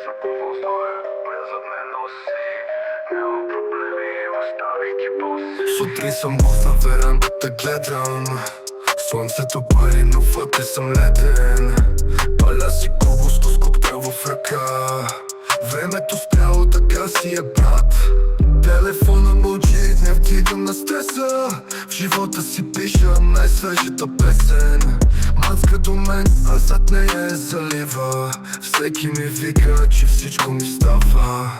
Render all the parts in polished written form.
за въздуха, влязат ме носи. Няма проблеми в старите боси. Сутрин съм бос на верандата гледам. Слънцето пари, но вътре съм леден. Паля си кубосто с коктейл в ръка. Времето спряло, така си е, брат. Телефона мълчи, не вдигам на стреса. В живота си пиша най-свежата песен. Мацка до мен, а зад нея е залива. Всеки ми вика, че всичко ми става.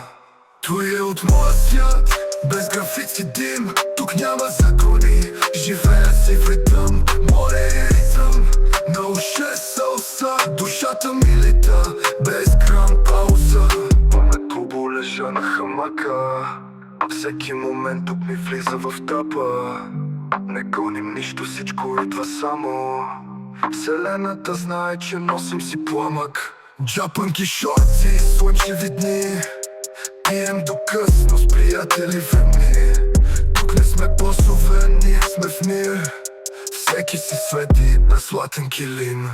Той е от моя свят, без графици дим. Тук няма закони, живея си в ритъм. Море е ритъм, на уше салса. Душата ми лита, без грам пауза. Памет клубо лежа на хамака. Всеки момент тук ми влиза в тъпа. Не гоним нищо, всичко идва само. Вселената знае, че носим си пламък. Джапанки, шорти, слънчеви дни. Пием до късно с приятели верни. Тук не сме босове, ние сме в мир. Всеки си свети на златен килим.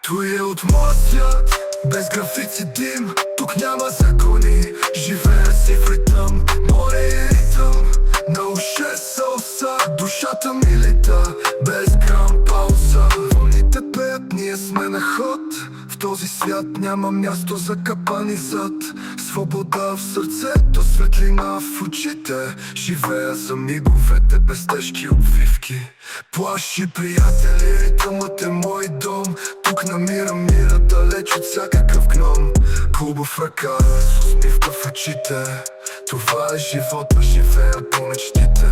Той е от моя свят, без графици дим. Тук няма закони, живея си в ритъм. Море е ритъм, на уше салса. Душата ми лита, без грам пауза. Вълните пеят, ние сме на ход. В този свят няма място за капани зад. Свобода в сърцето, светлина в очите. Живея за миговете, без тежки обвивки. Плаши приятели, ритъмът е мой дом. Тук намирам мира, далеч от всякакъв гном. Клуба в ръка, с усмивка в очите. Това е живота, живея по мечтите.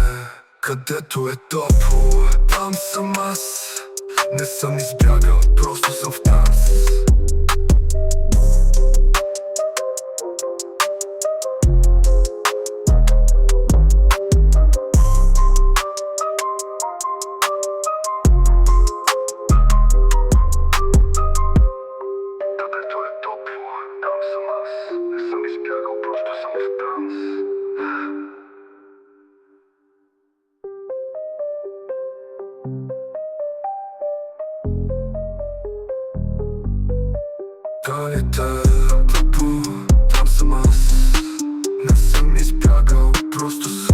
Където е топло, там съм аз. Не съм избягал, просто съм в транс. Където е топло, там съм аз. Не съм избягал, просто съм в транс. Където е топло, там съм аз. Не съм избягал, просто съм